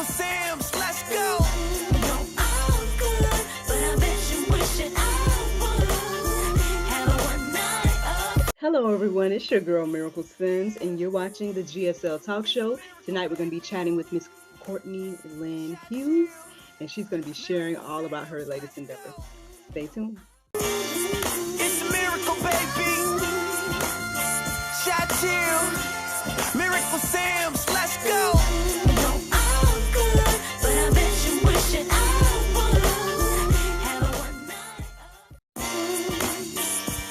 Sims, let's go. Hello, everyone. It's your girl, Miracle Sims, and you're watching the GSL Talk Show. Tonight, we're going to be chatting with Miss Courtney Lynn Hughes, and she's going to be sharing all about her latest endeavor. Stay tuned. It's a miracle, baby. Shot chill. Miracle Sims, let's go.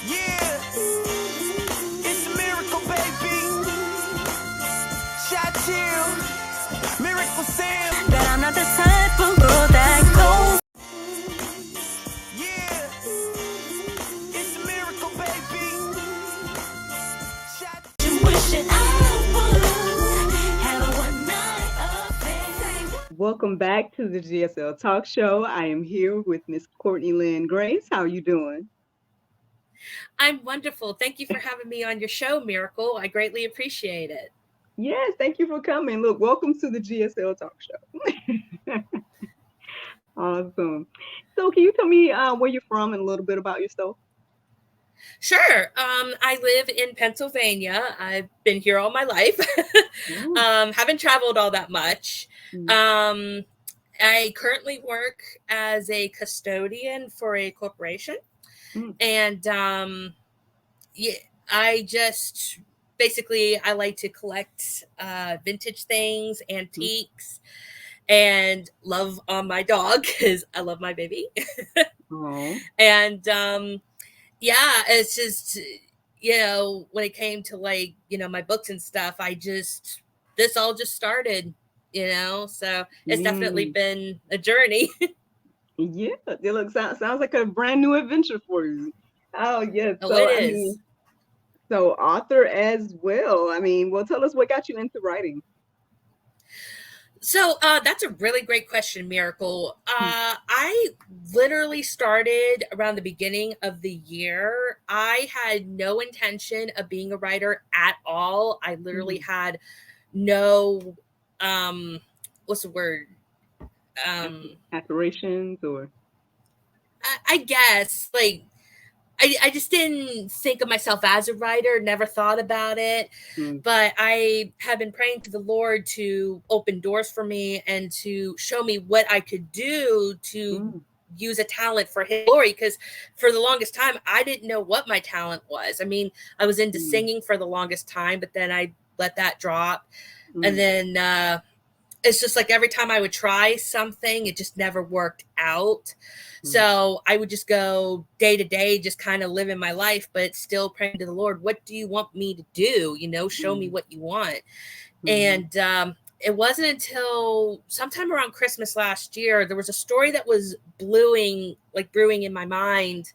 Yeah. It's a miracle, baby. Shot chill. Miracle Sims. But I'm not the type of girl that goes. Yeah. It's a miracle, baby. Shot Welcome back to the GSL Talk Show. I am here with Miss Courtney Lynn Grace. How are you doing? I'm wonderful. Thank you for having me on your show, Miracle. I greatly appreciate it. Yes, thank you for coming. Look, welcome to the GSL Talk Show. Awesome. So, can you tell me where you're from and a little bit about yourself? Sure. I live in Pennsylvania. I've been here all my life. Haven't traveled all that much. I currently work as a custodian for a corporation. And yeah, I just basically I like to collect vintage things, antiques, and love on my dog because I love my baby. And yeah, it's just, when it came to my books and stuff, this all just started, so it's definitely been a journey. Yeah, it sounds like a brand new adventure for you. Oh, yes. Oh, So, it is. So author as well. Well, tell us what got you into writing. So that's a really great question, Miracle. I literally started around the beginning of the year. I had no intention of being a writer at all. I literally had no, what's the word? Aspirations or? I guess, I just didn't think of myself as a writer, never thought about it. But I have been praying to the Lord to open doors for me and to show me what I could do to use a talent for His glory. Because for the longest time, I didn't know what my talent was. I was into singing for the longest time, but then I let that drop. And then it's just like every time I would try something, it just never worked out. So I would just go day to day, just kind of living my life, but still praying to the Lord, what do you want me to do? Show me what you want. And it wasn't until sometime around Christmas last year, there was a story that was brewing in my mind.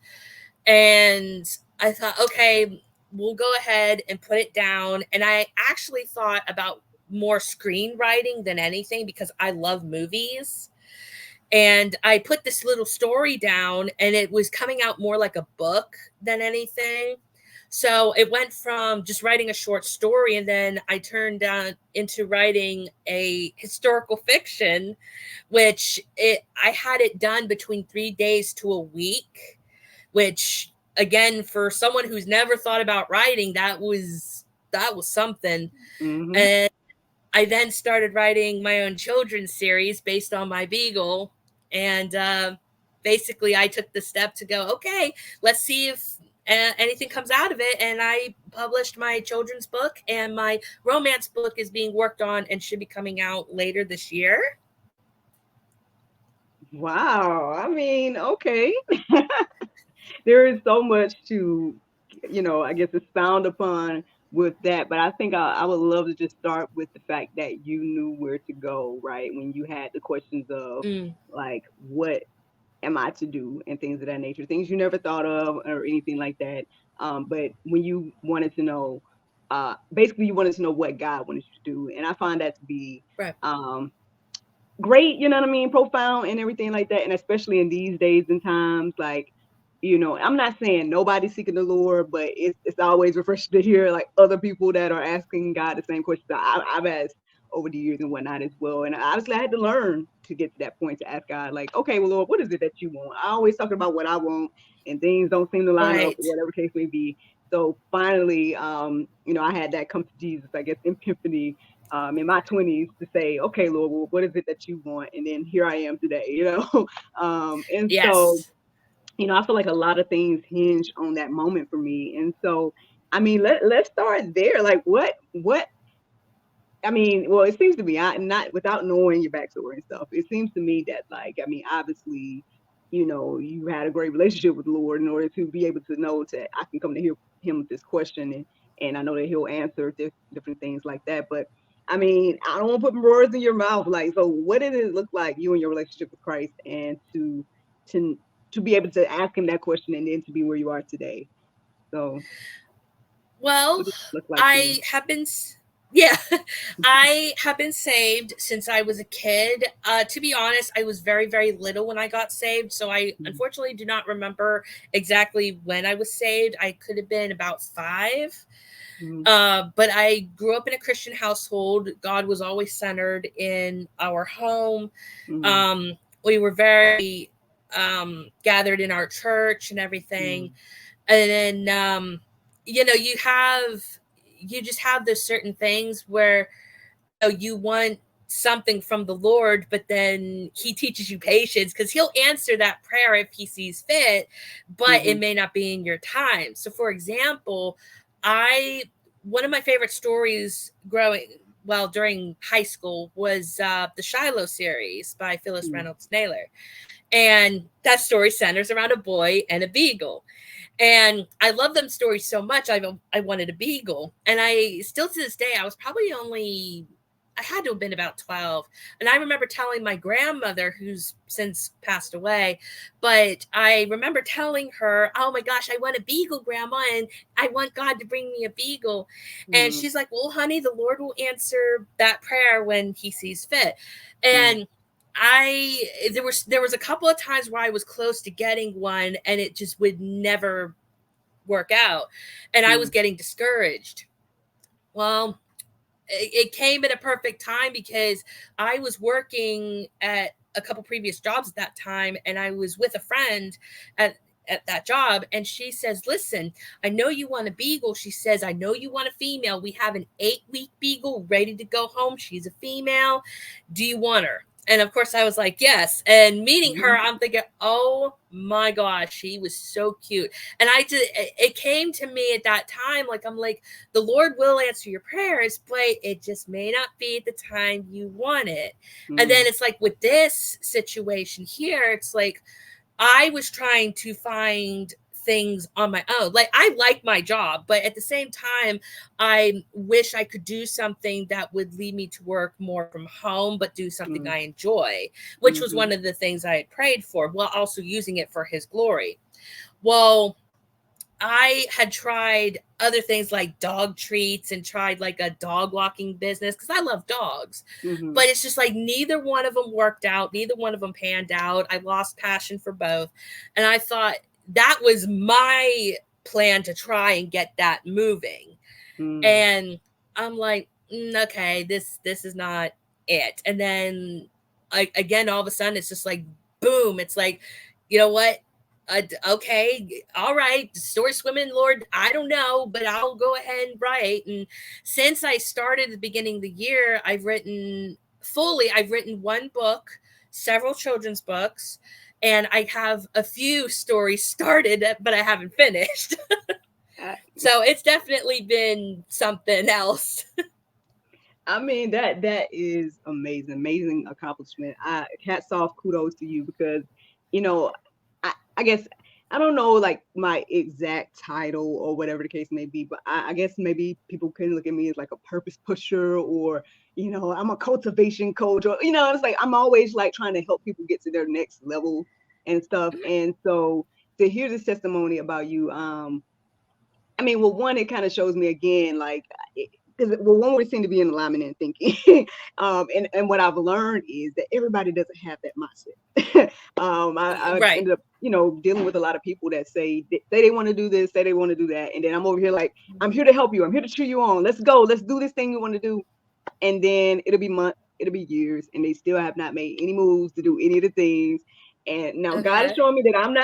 And I thought, okay, we'll go ahead and put it down. And I actually thought about more screenwriting than anything because I love movies. And I put this little story down and it was coming out more like a book than anything. So it went from just writing a short story, and then I turned into writing a historical fiction, which I had it done between 3 days to a week, which again, for someone who's never thought about writing, that was something. And I then started writing my own children's series based on my beagle. And basically I took the step to go, okay, let's see if anything comes out of it. And I published my children's book, and my romance book is being worked on and should be coming out later this year. Wow. Okay. There is so much to, I guess expound upon with that, but I think I would love to just start with the fact that you knew where to go, right? When you had the questions of like, what am I to do and things of that nature, things you never thought of or anything like that. But when you wanted to know, basically you wanted to know what God wanted you to do. And I find that to be great, profound and everything like that. And especially in these days and times, like, I'm not saying nobody's seeking the Lord, but it's always refreshing to hear like other people that are asking God the same questions I've asked over the years and whatnot as well. And obviously I had to learn to get to that point to ask God, like, okay, well, Lord, what is it that you want? I always talking about what I want and things don't seem to line up, Right. or whatever case may be. So finally, I had that come to Jesus, I guess, epiphany in my 20s to say, okay, Lord, well, what is it that you want? And then here I am today, and so, Yes. I feel like a lot of things hinge on that moment for me. And so, I mean, let's start there. Like, what I mean, well, it seems to me, not without knowing your backstory and stuff, it seems to me that, like, I mean, obviously, you had a great relationship with the Lord in order to be able to know that I can come to hear him with this question, and I know that he'll answer different things like that. But I mean, I don't want to put words in your mouth. Like, so what did it look like, you and your relationship with Christ, and to be able to ask him that question and then to be where you are today? So Well, what does it look like for I you? have been, yeah, I have been saved since I was a kid. To be honest, I was very, very little when I got saved. So I unfortunately do not remember exactly when I was saved. I could have been about 5. But I grew up in a Christian household. God was always centered in our home. We were very gathered in our church and everything. And then, you just have those certain things where you want something from the Lord, but then he teaches you patience because he'll answer that prayer if he sees fit, but it may not be in your time. So for example, one of my favorite stories during high school was the Shiloh series by Phyllis Reynolds Naylor. And that story centers around a boy and a beagle. And I love them stories so much. I wanted a beagle. And I still to this day, I had to have been about 12. And I remember telling my grandmother, who's since passed away, but I remember telling her, oh my gosh, I want a beagle, Grandma, and I want God to bring me a beagle. And she's like, well, honey, the Lord will answer that prayer when he sees fit. And there was a couple of times where I was close to getting one and it just would never work out. And I was getting discouraged. Well, it came at a perfect time because I was working at a couple previous jobs at that time. And I was with a friend at that job. And she says, listen, I know you want a beagle. She says, I know you want a female. We have an 8-week beagle ready to go home. She's a female. Do you want her? And of course I was like, yes. And meeting her, I'm thinking, oh my gosh, she was so cute. And it came to me at that time. Like, I'm like, the Lord will answer your prayers, but it just may not be at the time you want it. And then it's like with this situation here, it's like, I was trying to find things on my own. Like, I like my job, but at the same time, I wish I could do something that would lead me to work more from home, but do something I enjoy, which was one of the things I had prayed for, while also using it for his glory. Well, I had tried other things like dog treats and tried like a dog walking business because I love dogs. But it's just like neither one of them worked out. Neither one of them panned out. I lost passion for both. And I thought that was my plan to try and get that moving. And I'm like, okay, this is not it. And then again, all of a sudden it's just like, boom. It's like, you know what? Okay, all right, story swimming, Lord, I don't know, but I'll go ahead and write. And since I started at the beginning of the year, I've written one book, several children's books, and I have a few stories started, but I haven't finished. So it's definitely been something else. I mean, that is amazing accomplishment. Hats off, kudos to you, because I guess I don't know like my exact title or whatever the case may be, but I guess maybe people can look at me as like a purpose pusher, or I'm a cultivation coach, or it's like I'm always like trying to help people get to their next level and stuff. And so to hear this testimony about you, I mean, well, one, it kind of shows me again, like, because one, we seem to be in alignment and thinking, and what I've learned is that everybody doesn't have that mindset. I ended up, dealing with a lot of people that say they want to do this, say they want to do that, and then I'm over here like, I'm here to help you, I'm here to cheer you on. Let's go, let's do this thing you want to do. and then it'll be months, it'll be years, and they still have not made any moves to do any of the things. And now God is Okay. showing me that I'm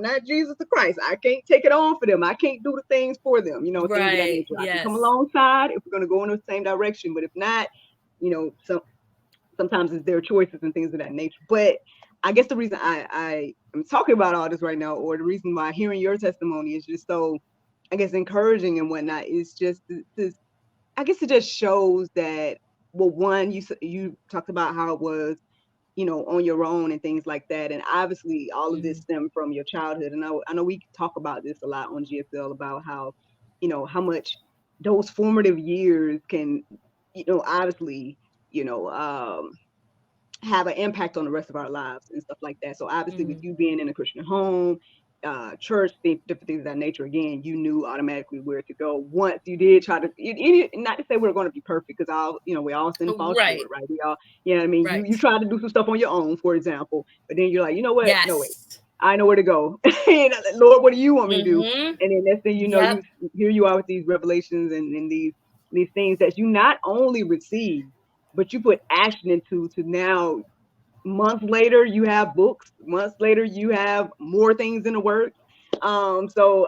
not Jesus the Christ. I can't take it on for them. I can't do the things for them, you know, things of that Right. nature. I can come Yes. alongside if we're going to go in the same direction, but if not, you know, sometimes it's their choices and things of that nature. But I guess the reason I am talking about all this right now, or the reason why hearing your testimony is just so, I guess, encouraging and whatnot, is just this. I guess it just shows that, well, one, you talked about how it was, you know, on your own and things like that, and obviously all of this Mhm. stemmed from your childhood. And I know we talk about this a lot on GSL about how, you know, how much those formative years can, you know, obviously, you know, have an impact on the rest of our lives and stuff like that. So obviously, with Mhm. you being in a Christian home, church, different things of that nature, again, you knew automatically where to go. Once you did try to, not to say we're going to be perfect, because all, you know, we all sin and fall short, Right. right? We all, you know what I mean? You Right. try to do some stuff on your own, for example, but then you're like, you know what? No, wait, Yes. I know where to go. Lord, what do you want me to do? Mhm. And then next thing you know, Yep. here you are with these revelations and these things that you not only receive, but you put action into, to now months later you have books, months later you have more things in the works. So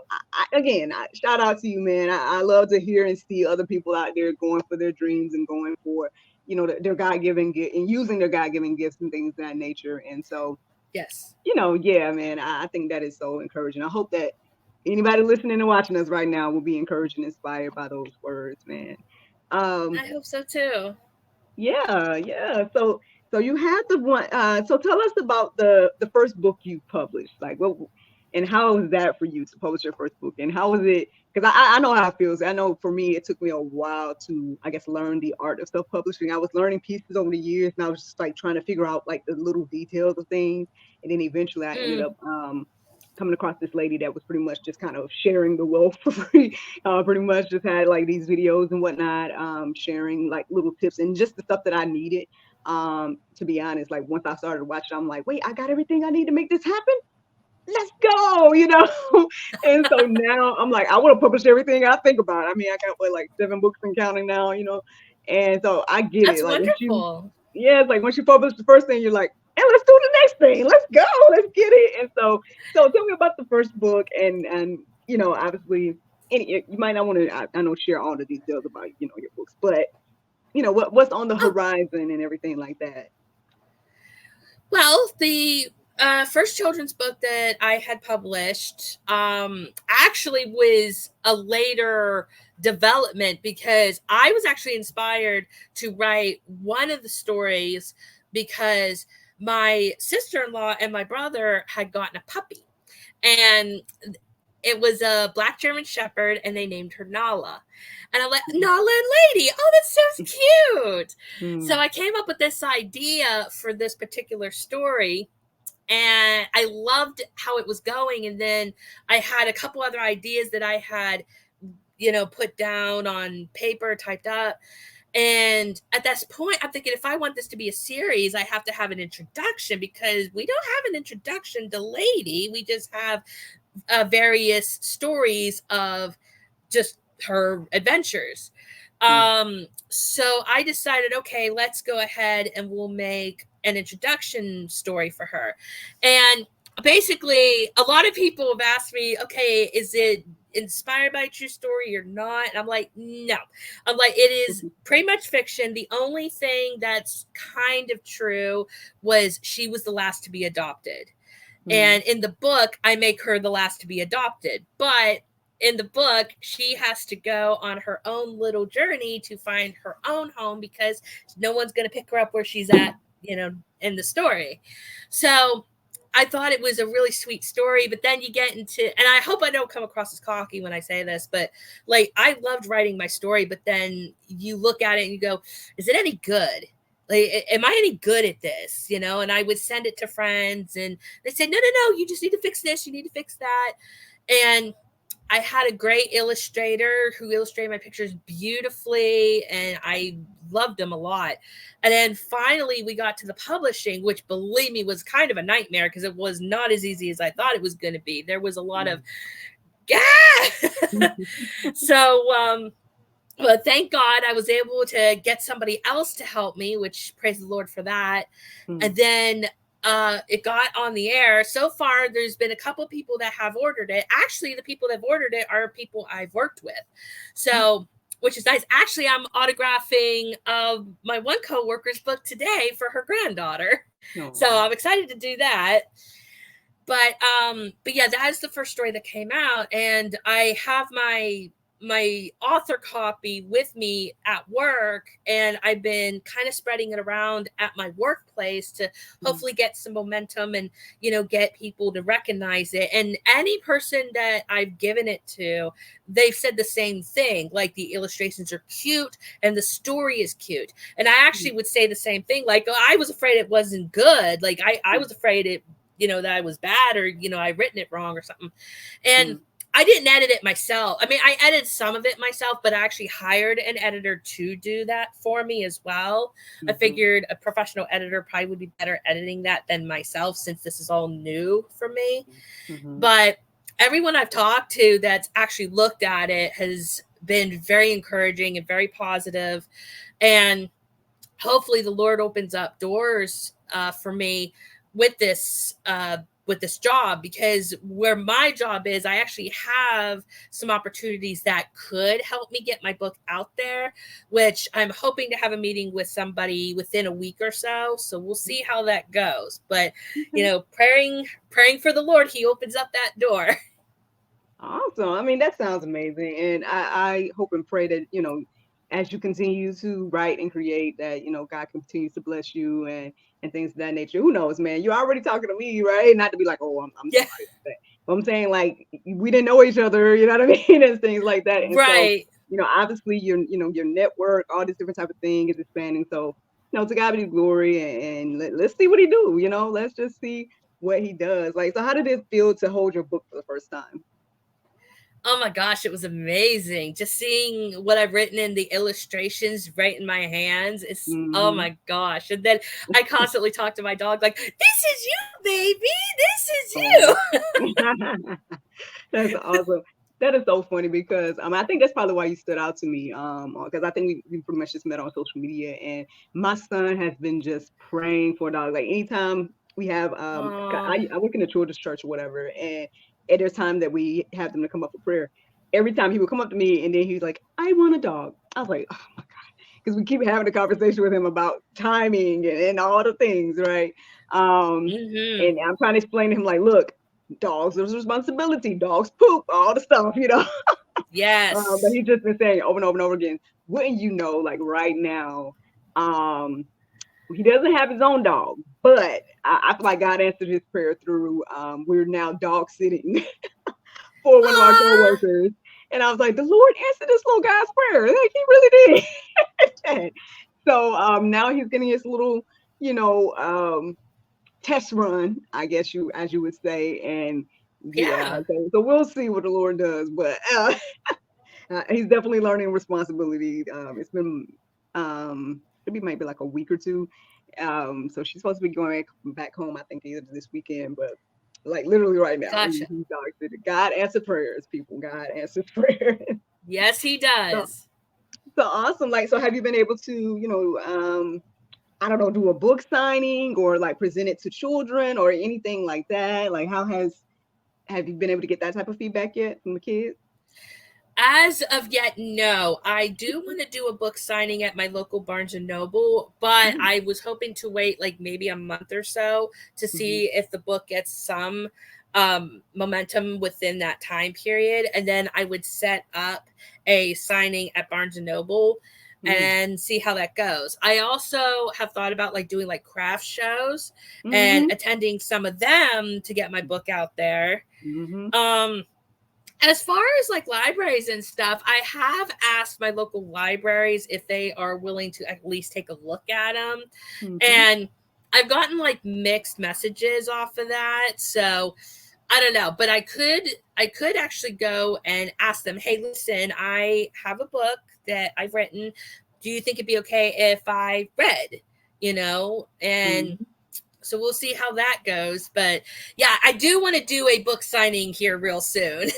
again, shout out to you, man. I love to hear and see other people out there going for their dreams and going for, you know, their God-given gift and using their God-given gifts and things of that nature. And so, Yes. you know, yeah, man, I think that is so encouraging. I hope that anybody listening and watching us right now will be encouraged and inspired by those words, man. um I hope so too. yeah. So you had the one. So tell us about the first book you published. Like, what and how was that for you to publish your first book? And how was it? Because I know how it feels. I know for me, it took me a while to, I guess, learn the art of self-publishing. I was learning pieces over the years, and I was just like trying to figure out like the little details of things. And then eventually, I ended Mm. up coming across this lady that was pretty much just kind of sharing the wealth for free. Pretty much just had like these videos and whatnot, sharing like little tips and just the stuff that I needed. To be honest, like once I started watching, I'm like, wait, I got everything I need to make this happen. Let's go, you know. And so now I'm like, I want to publish everything I think about. I mean, I got what, like 7 books and counting now, you know. And so I get That's it. Like once you, wonderful. yeah, it's like once you publish the first thing, you're like, and let's do the next thing. Let's go. Let's get it. And so tell me about the first book, and you know, obviously, any you might not want to. I know share all the details about, you know, your books, but you know what's on the Oh, horizon and everything like that. well, the first children's book that I had published actually was a later development because I was actually inspired to write one of the stories because my sister-in-law and my brother had gotten a puppy. And it was a black German Shepherd, and they named her Nala. And I'm like, Nala and Lady, oh, that's so cute. So Mm, I came up with this idea for this particular story, and I loved how it was going. And then I had a couple other ideas that I had, you know, put down on paper, typed up. And at this point, I'm thinking if I want this to be a series, I have to have an introduction because we don't have an introduction to Lady. We just have various stories of just her adventures. mm, So I decided, okay, let's go ahead and we'll make an introduction story for her. And basically, a lot of people have asked me, okay, is it inspired by a true story or not? And I'm like, no. I'm like, it is mhm, pretty much fiction. The only thing that's kind of true was she was the last to be adopted. mm, And in the book, I make her the last to be adopted. But in the book, she has to go on her own little journey to find her own home because no one's going to pick her up where she's at, you know, in the story. So I thought it was a really sweet story. But then you get into, and I hope I don't come across as cocky when I say this, but like I loved writing my story. But then you look at it and you go, is it any good? Like, am I any good at this? You know, and I would send it to friends and they said, no, you just need to fix this. You need to fix that. And I had a great illustrator who illustrated my pictures beautifully, and I loved them a lot. And then finally, we got to the publishing, which, believe me, was kind of a nightmare because it was not as easy as I thought it was going to be. There was a lot of, mm, yeah. mm, So, But thank God I was able to get somebody else to help me, which praise the Lord for that. And then it got on the air. So far, there's been a couple people that have ordered it. Actually, the people that have ordered it are people I've worked with. So, which is nice. Actually, I'm autographing my one coworker's book today for her granddaughter. So I'm excited to do that. But yeah, that is the first story that came out, and I have my author copy with me at work, and I've been kind of spreading it around at my workplace to hopefully get some momentum and, you know, get people to recognize it. And any person that I've given it to, they've said the same thing, like the illustrations are cute and the story is cute. And I actually would say the same thing, like, oh, I was afraid it wasn't good, like I was afraid it, you know, that I was bad, or, you know, I written it wrong or something. And I didn't edit it myself. I mean, I edited some of it myself, but I actually hired an editor to do that for me as well. I figured a professional editor probably would be better editing that than myself, since this is all new for me. But everyone I've talked to that's actually looked at it has been very encouraging and very positive. And hopefully the Lord opens up doors for me with this job, because where my job is, I actually have some opportunities that could help me get my book out there, which I'm hoping to have a meeting with somebody within a week or so. So we'll see how that goes. But, you know, praying for the Lord, he opens up that door. Awesome. I mean, that sounds amazing. And I hope and pray that, you know, as you continue to write and create, that, you know, God continues to bless you and things of that nature. Who knows, man? You're already talking to me, right? Not to be like, oh, I'm Yeah. sorry. But I'm saying, like, we didn't know each other, you know what I mean? And things like that. And Right. so, you know, obviously your network, all this different type of thing is expanding. So, you know, to God be the glory, and let's see what he do, you know, let's just see what he does. Like, so how did it feel to hold your book for the first time? Oh my gosh, it was amazing. Just seeing what I've written in the illustrations right in my hands. It's oh my gosh. And then I constantly talk to my dog like, this is you, baby. This is you. That's awesome. That is so funny, because I think that's probably why you stood out to me. Because I think we pretty much just met on social media, and my son has been just praying for a dog. Like, anytime we have I work in the children's church or whatever, and there's time that we have them to come up for prayer. Every time he would come up to me, and then he's like, I want a dog. I was like, oh my God. Because we keep having a conversation with him about timing and all the things, right? And I'm trying to explain to him, like, look, dogs, there's responsibility. Dogs poop, all the stuff, you know. Yes. But he's just been saying over and over and over again, wouldn't you know, like right now, he doesn't have his own dog, but I feel like God answered his prayer through we're now dog sitting for one of our coworkers. And I was like, the Lord answered this little guy's prayer. Like, he really did. So now he's getting his little, you know, test run, I guess as you would say. And so we'll see what the Lord does. But he's definitely learning responsibility. It's been it'll be maybe like a week or two. So she's supposed to be going back home, I think, either this weekend, but like literally right now. Gotcha. God answered prayers, people. God answers prayers. Yes, he does. So awesome. Like, so have you been able to, you know, I don't know, do a book signing or like present it to children or anything like that? Like, have you been able to get that type of feedback yet from the kids? As of yet, no. I do want to do a book signing at my local Barnes and Noble, but I was hoping to wait like maybe a month or so to see if the book gets some momentum within that time period. And then I would set up a signing at Barnes and Noble and see how that goes. I also have thought about like doing like craft shows and attending some of them to get my book out there. As far as like libraries and stuff, I have asked my local libraries if they are willing to at least take a look at them. And I've gotten like mixed messages off of that. So I don't know, but I could actually go and ask them, hey, listen, I have a book that I've written. Do you think it'd be okay if I read, you know? And so we'll see how that goes. But yeah, I do want to do a book signing here real soon.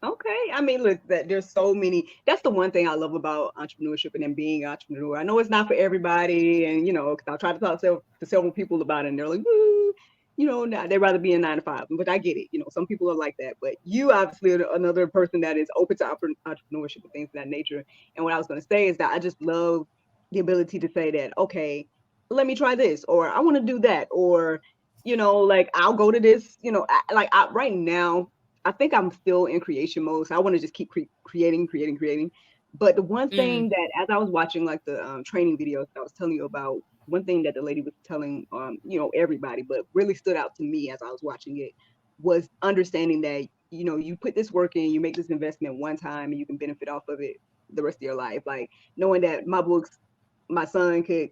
Okay. I mean, look, that there's so many. That's the one thing I love about entrepreneurship and then being an entrepreneur. I know it's not for everybody, and because I try to talk to several people about it, and they're like, "Woo," they'd rather be in 9 to 5. But I get it. Some people are like that. But you obviously are another person that is open to entrepreneurship and things of that nature. And what I was going to say is that I just love the ability to say that, okay, let me try this, or I want to do that, or like I'll go to this. Right now, I think I'm still in creation mode. So I want to just keep creating. But the one thing that, as I was watching like the training videos that I was telling you about, one thing that the lady was telling, everybody, but really stood out to me as I was watching it, was understanding that, you put this work in, you make this investment one time and you can benefit off of it the rest of your life. Like knowing that my books, my son could,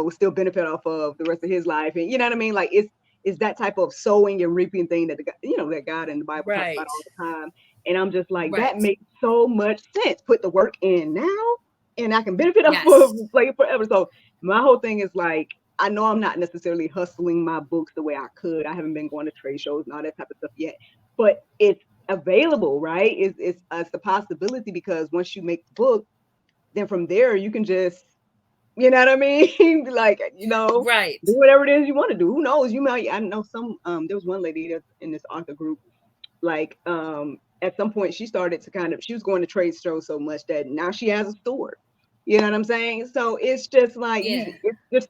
still benefit off of the rest of his life. And you know what I mean? Like it's that type of sowing and reaping thing that that God in the Bible talks about all the time. And I'm just like, that makes so much sense. Put the work in now and I can benefit off of like forever. So my whole thing is like, I know I'm not necessarily hustling my books the way I could. I haven't been going to trade shows and all that type of stuff yet, but it's available, right? It's a possibility, because once you make the book, then from there you can just, you know what I mean? Like, do whatever it is you want to do. Who knows? You might, I know some, there was one lady that's in this author group, like, at some point she started to she was going to trade shows so much that now she has a store. You know what I'm saying? So it's just like, it's just,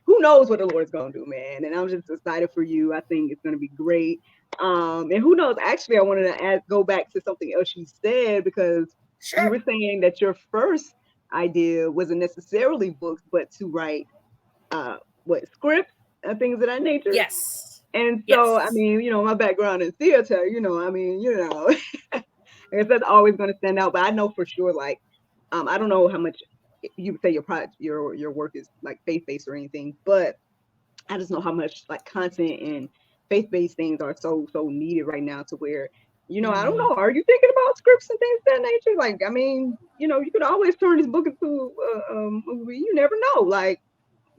who knows what the Lord's going to do, man. And I'm just excited for you. I think it's going to be great. And who knows, actually, I wanted to go back to something else you said, because you were saying that your first idea wasn't necessarily books, but to write scripts and things of that nature. And so I mean, my background in theater, I guess that's always going to stand out. But I know for sure, like, I don't know how much you would say your work is like faith-based or anything, but I just know how much like content and faith-based things are so needed right now, to where I don't know. Are you thinking about scripts and things of that nature? Like, I mean, you could always turn this book into a movie. You never know. Like,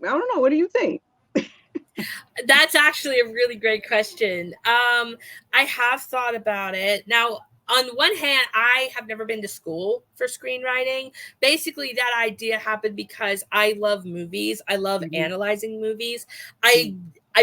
I don't know. What do you think? That's actually a really great question. I have thought about it. Now, on one hand, I have never been to school for screenwriting. Basically, that idea happened because I love movies. I love analyzing movies. I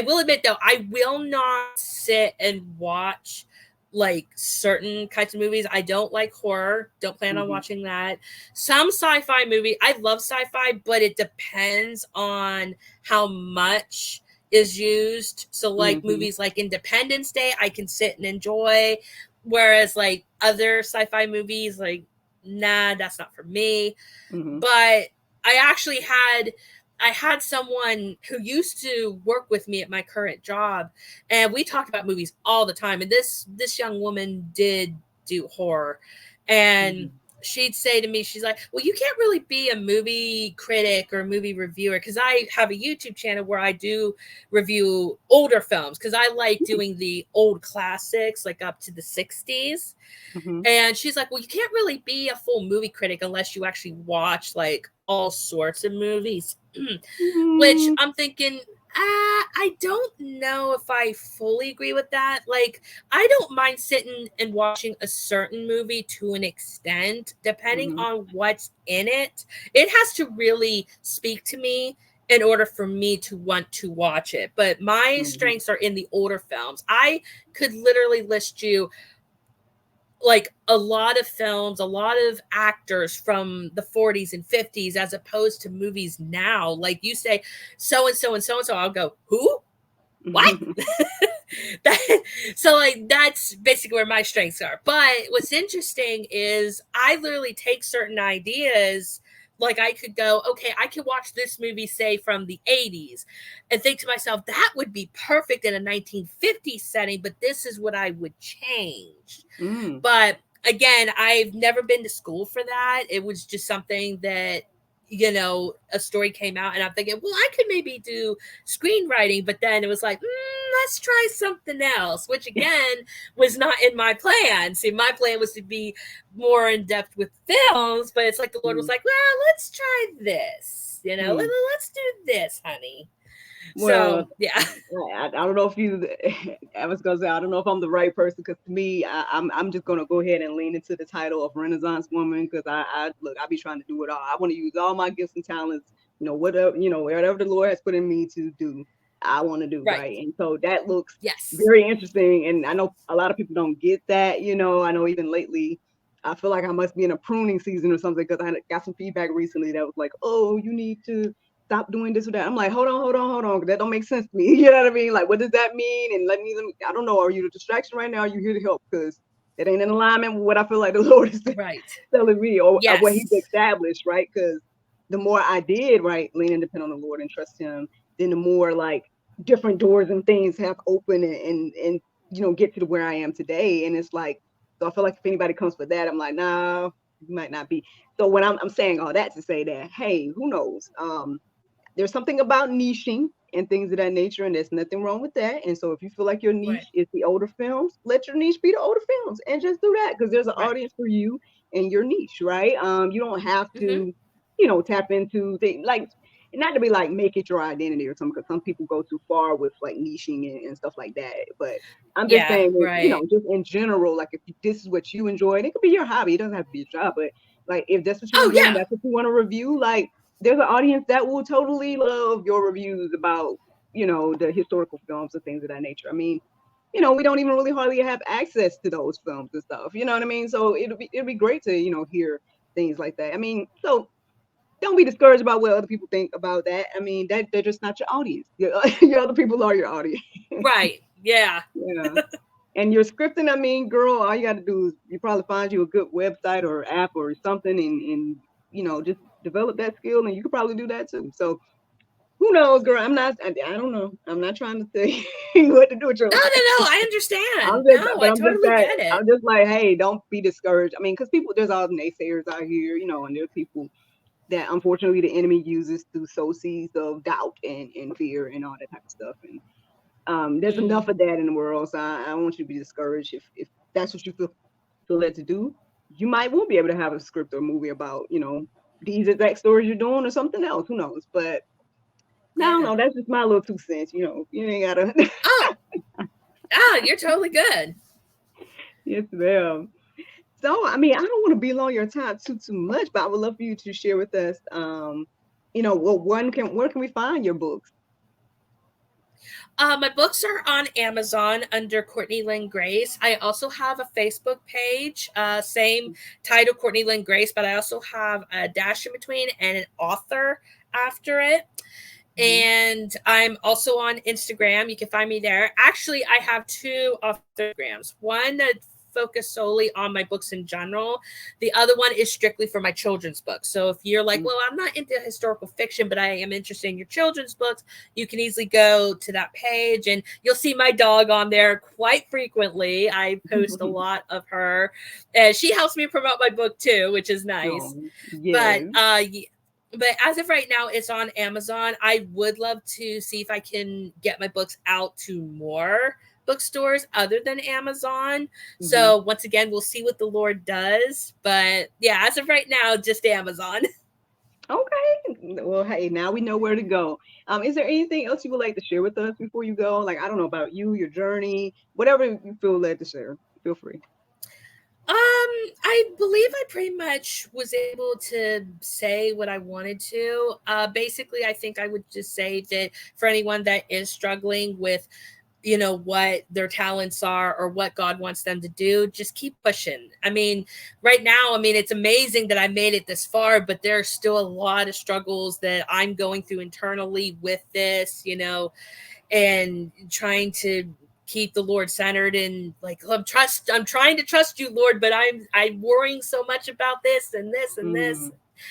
will admit, though, I will not sit and watch like certain kinds of movies. I don't like horror. Don't plan on watching that. Some sci-fi movie. I love sci-fi, but it depends on how much is used. So like movies like Independence Day, I can sit and enjoy. Whereas like other sci-fi movies, like, nah, that's not for me. But I actually had someone who used to work with me at my current job, and we talked about movies all the time. And this young woman did do horror, and she'd say to me, she's like, well, you can't really be a movie critic or movie reviewer, because I have a YouTube channel where I do review older films, because I like doing the old classics, like up to the 60s. And she's like, well, you can't really be a full movie critic unless you actually watch like all sorts of movies. Which I'm thinking, I don't know if I fully agree with that. Like, I don't mind sitting and watching a certain movie to an extent, depending on what's in it. It has to really speak to me in order for me to want to watch it. But my strengths are in the older films. I could literally list you like a lot of films, a lot of actors from the 40s and 50s, as opposed to movies now. Like you say, so-and-so and so-and-so, I'll go, who? What? So like, that's basically where my strengths are. But what's interesting is I literally take certain ideas. Like I could go, okay, I could watch this movie, say from the 80s, and think to myself, that would be perfect in a 1950s setting, but this is what I would change. But again, I've never been to school for that. It was just something that, a story came out, and I'm thinking, well, I could maybe do screenwriting, but then it was like, let's try something else, which again was not in my plan. See, my plan was to be more in depth with films, but it's like the Lord was like, well, let's try this, let's do this, honey. Well, So yeah. I don't know if you. I was gonna say I don't know if I'm the right person because to me, I'm just gonna go ahead and lean into the title of Renaissance woman because I look I be trying to do it all. I want to use all my gifts and talents. Whatever the Lord has put in me to do, I want to do Right. right. And so that looks Yes. very interesting. And I know a lot of people don't get that. I know even lately. I feel like I must be in a pruning season or something because I got some feedback recently that was like, "Oh, you need to stop doing this or that." I'm like, hold on. That don't make sense to me. You know what I mean? Like, what does that mean? And I don't know. Are you the distraction right now? Are you here to help? Because it ain't in alignment with what I feel like the Lord is Right. telling me or what He's Yes. established, right? Because the more I did, right, lean and depend on the Lord and trust Him, then the more like different doors and things have opened and get to where I am today. And it's like, so I feel like if anybody comes for that, I'm like, nah, you might not be. So when I'm saying all that to say that, hey, who knows? There's something about niching and things of that nature, and there's nothing wrong with that. And so if you feel like your Right. niche is the older films, let your niche be the older films and just do that because there's an Right. audience for you and your niche, right? You don't have Mm-hmm. to, tap into things like not to be like make it your identity or something because some people go too far with like niching and stuff like that. But I'm just Yeah. saying, Right. just in general, like if this is what you enjoy, and it could be your hobby, it doesn't have to be a job, but like if that's what you Oh enjoy and yeah. that's what you want to review, like there's an audience that will totally love your reviews about, the historical films and things of that nature. I mean, we don't even really hardly have access to those films and stuff. You know what I mean? So it'll be great to, hear things like that. I mean, so don't be discouraged about what other people think about that. I mean, that they're just not your audience. Your other people are your audience. Right. Yeah. Yeah. And your scripting, I mean, girl, all you got to do is you probably find you a good website or app or something and just develop that skill and you could probably do that too. So who knows, girl? I don't know. I'm not trying to say what to do with your No, life. no, no. I understand. No, I totally get it. I'm just like, hey, don't be discouraged. I mean, because there's all naysayers out here, and there's people that unfortunately the enemy uses to sow seeds of doubt and fear and all that type of stuff. And there's Mm. enough of that in the world. So I don't want you to be discouraged if that's what you feel led to do. You might won't be able to have a script or movie about, these exact stories you're doing or something else. Who knows? But no, I don't Yeah. know. That's just my little 2 cents. You ain't gotta. Oh, oh, you're totally good. Yes, ma'am. So, I mean, I don't want to be on your time too much, but I would love for you to share with us. Where can we find your books? My books are on Amazon under Courtney Lynn Grace. I also have a Facebook page, same title, Courtney Lynn Grace, but I also have a dash in between and an author after it. Mhm. And I'm also on Instagram. You can find me there. Actually, I have two Instagrams. One that focus solely on my books in general. The other one is strictly for my children's books. So if you're like, well, I'm not into historical fiction, but I am interested in your children's books, you can easily go to that page and you'll see my dog on there quite frequently. I post a lot of her. And she helps me promote my book too, which is nice. Oh, But yes. but as of right now, it's on Amazon. I would love to see if I can get my books out to more bookstores other than Amazon. Hmm. So once again, we'll see what the Lord does. But yeah, as of right now, just Amazon. Okay. Well, hey, now we know where to go. Is there anything else you would like to share with us before you go? Like, I don't know about you, your journey, whatever you feel led to share. Feel free. I believe I pretty much was able to say what I wanted to. Basically, I think I would just say that for anyone that is struggling with, what their talents are or what God wants them to do, just keep pushing. I mean, right now, it's amazing that I made it this far, but there are still a lot of struggles that I'm going through internally with this, and trying to keep the Lord centered and like I'm trying to trust you, Lord, but I'm worrying so much about this and this and this.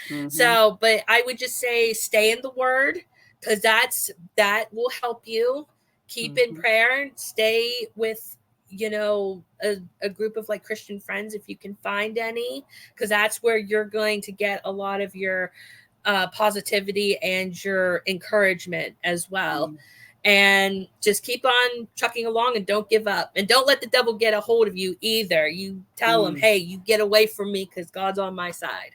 Mm-hmm. So, but I would just say stay in the word because that will help you. Keep in Mm-hmm. prayer, stay with a group of like Christian friends if you can find any, because that's where you're going to get a lot of your positivity and your encouragement as well. And just keep on trucking along and don't give up and don't let the devil get a hold of you either. You tell him, Mm-hmm. hey, you get away from me because God's on my side.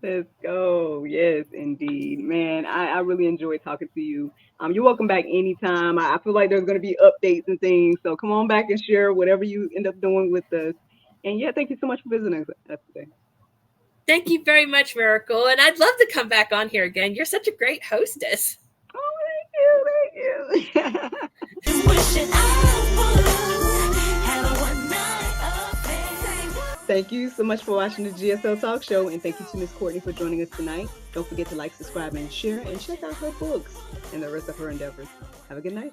Let's go. Yes, indeed. Man, I really enjoyed talking to you. You're welcome back anytime. I feel like there's going to be updates and things. So come on back and share whatever you end up doing with us. And yeah, thank you so much for visiting us today. Thank you very much, Miracle. And I'd love to come back on here again. You're such a great hostess. Oh, thank you. Just wishing I would have a one night affair. Thank you so much for watching the GSL Talk Show. And thank you to Miss Courtney for joining us tonight. Don't forget to like, subscribe, and share. And check out her books and the rest of her endeavors. Have a good night.